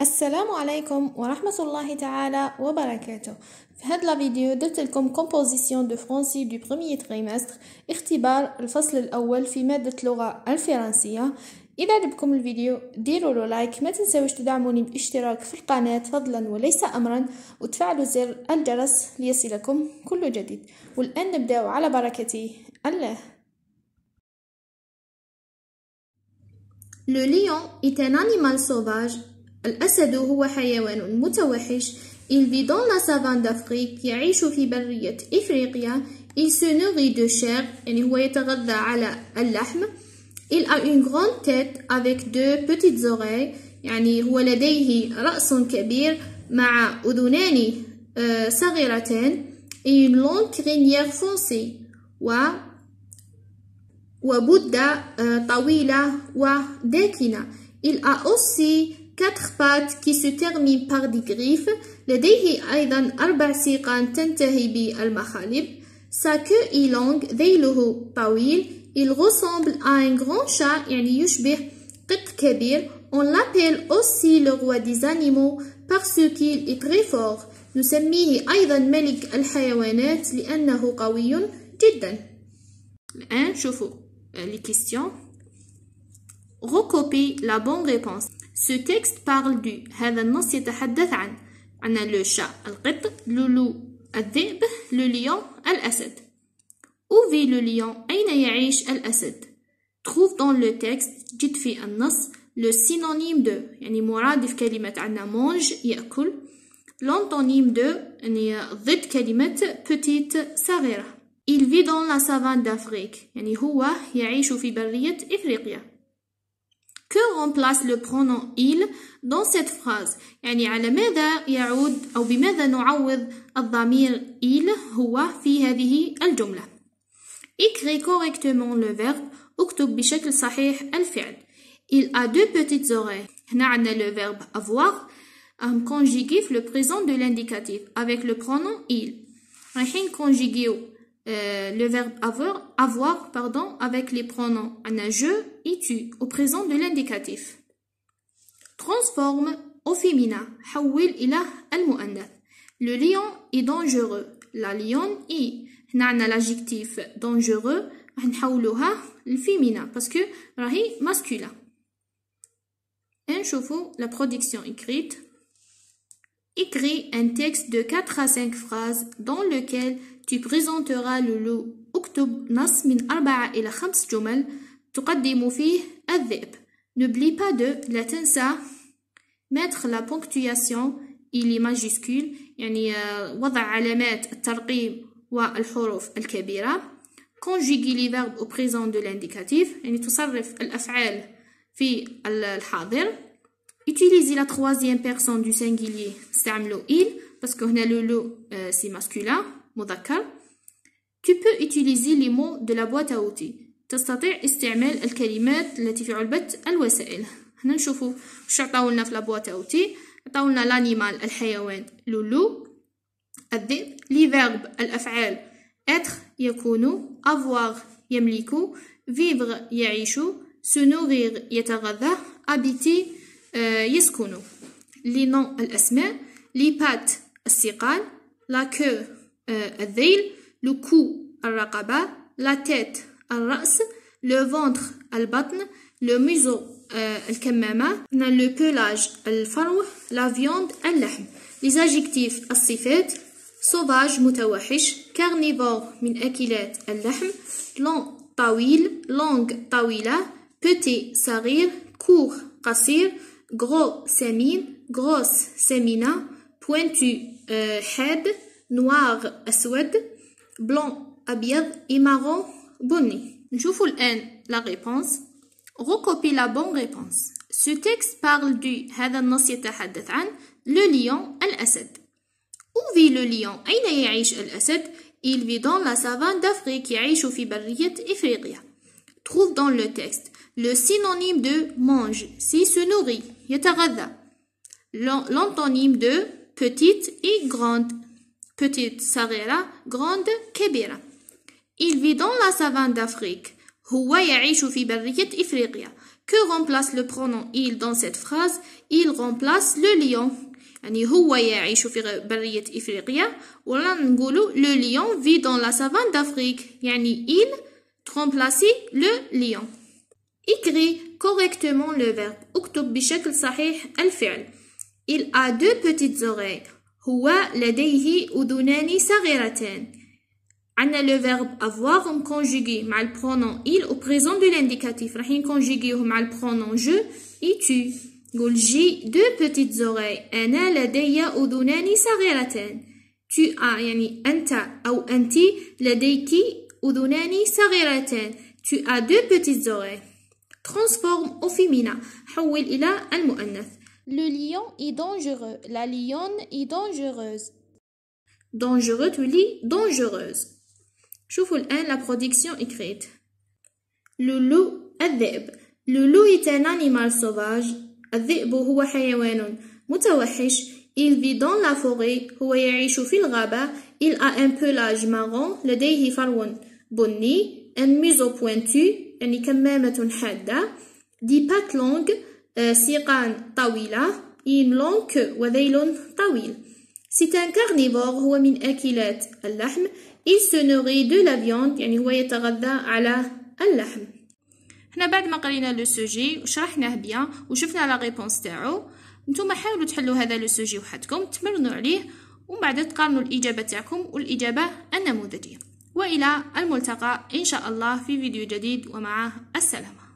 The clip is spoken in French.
السلام عليكم ورحمة الله تعالى وبركاته. في هذا الفيديو درت لكم composition de français du premier trimestre، اختبار الفصل الأول في مادة اللغة الفرنسية. إذا عجبكم الفيديو ديروا له لايك، ما تنسوش تدعموني بالاشتراك في القناة فضلا وليس أمرا، وتفعلوا زر الجرس ليصلكم كل جديد. والآن نبدأ على بركة الله. Le lion est un animal sauvage. الأسد هو حيوان متوحش. Il vit dans la savane d'Afrique. يعيش في برية إفريقيا. Il se nourrit de chair. يعني هو يتغذى على اللحم. Il a une grande tête avec deux petites oreilles. يعني هو لديه رأس كبير مع أذنان صغيرتان. Et une longue crinière foncée. وبدة طويلة وداكنة. Il a aussi 4 pattes qui se terminent par des griffes. لديه أيضا 4 سيقان تنتهي بالمخالب. Sa queue est longue. ذيله طويل. Il ressemble à un grand chat. يعني يشبه قط كبير. On l'appelle aussi le roi des animaux parce qu'il est très fort. نسميه أيضا ملك الحيوانات لأنه قوي جدا. الآن شوفوا les questions. Recopiez la bonne réponse. Ce texte parle du. هذا النص يتحدث عن le chat القط, le loup الذئب, le lion الأسد. Où vit le lion? أين يعيش الأسد? Trouve dans le texte. جد في النص le synonyme de. يعني مرادف كلمة عنا mange يأكل. L'antonyme de يعني ضد كلمة petite صغيرة. Il vit dans la savane d'Afrique. يعني هو يعيش في برية إفريقيا. Que remplace le pronom il dans cette phrase؟ يعني على ماذا يعود أو بماذا نعوض الضمير il هو في هذه الجملة؟ Écris correctement le verbe. اكتب بشكل صحيح الفعل. Il a deux petites oreilles. هنا عندنا le verbe avoir conjugué في le présent de l'indicatif avec le pronom il. رايحين conjuguer le verbe avoir avec les pronoms أنا je et tu au présent de l'indicatif. Transforme au féminin. حول إلى المؤنث. Le lion est dangereux. La lionne est. هنا عندنا l'adjectif dangereux راح نحولوها للفيمينا parce que راهي masculin. نشوفوا la production écrite. Écris un texte de 4 à 5 phrases dans lequel tu présenteras le loup. اكتب نص من 4 إلى 5 جمل تقدم فيه الذئب. N'oublie pas de. لا تنسى mettre la ponctuation et les majuscules. يعني وضع علامات الترقيم والحروف الكبيرة. Conjuguer les verbes au présent de l'indicatif. يعني تصرف الأفعال في الحاضر. Utilisez la troisième personne du singulier. استعملوا il parce que هنا le loup c'est masculin مذكر. Tu peux utiliser les mots de la boîte à outils. تستطيع استعمال الكلمات التي في علبة الوسائل. هنا نشوفوا واش عطاولنا في la boîte à outils. عطاولنا l'animal الحيوان le loup الذئب. les verbes الأفعال être يكون, avoir يملك, vivre يعيش, se nourrir يتغذى, habiter يسكن. les noms الأسماء. les pattes السيقان. la queue الذيل. le cou الرقبة. la tête الرأس. le ventre البطن. le museau الكمامة. le pelage الفرو. la viande اللحم. les adjectifs الصفات. sauvage متوحش. carnivore من أكلات اللحم. long طويل. longue طويلة. petit صغير. court قصير. gros سمين. grosse سمينة. pointu حاد. noir أسود. blanc أبيض. et marron بني. نشوفوا الآن la réponse. Recopie la bonne réponse. Ce texte parle du. هذا النص يتحدث عن le lion الأسد. Où vit le lion؟ أين يعيش الأسد؟ Il vit dans la savane d'Afrique. يعيش في برية إفريقيا. Trouve dans le texte le synonyme de mange. C'est se nourrit يتغذى. L'antonyme de petite et grande. Petite صغيرة. grande كبيرة. Il vit dans la savane d'Afrique. هو يعيش في برية إفريقيا. Que remplace le pronom il dans cette phrase? Il remplace le lion. يعني هو يعيش في برية إفريقيا ولا نقولوا le lion vit dans la savane d'Afrique. يعني il remplace le lion. Écris correctement le verbe. اكتب بشكل صحيح الفعل. Il a deux petites oreilles. هو لديه أذنان صغيرتان. عندنا le verbe avoir conjugué مع le pronom il au présent de l'indicatif. راح نكونجيغيه مع le pronom je et tu. نقول j'ai deux petites oreilles. أنا لدي أذنان صغيرتان. Tu as يعني أنت أو أنت لديك أذنان صغيرتان. Tu as deux petites oreilles. Transforme au féminin. حول إلى المؤنث. Le lion est dangereux. La lionne est dangereuse. Dangereux, tu lis dangereuse. شوفوا الآن la production écrite. Le loup, الذئب. Le loup est un animal sauvage. الذئب هو حيوان متوحش. Il vit dans la forêt. هو يعيش في الغابة. Il a un pelage marron. لديه فرو بني. Un museau pointu. يعني كمامة حادة. Des pattes longues. سيقان طويلة. Une longue queue وذيل طويل. C'est un carnivore. هو من أكلات اللحم. Il se nourrit de la viande. يعني هو يتغذى على اللحم. احنا بعد ما قرينا لو سوجي وشرحناه بيان وشفنا لا ريبونس تاعو، نتوما حاولوا تحلوا هذا لو سوجي وحدكم، تمرنوا عليه ومن بعد تقارنوا الإجابة تاعكم والإجابة النموذجية. وإلى الملتقى إن شاء الله في فيديو جديد، ومع السلامة.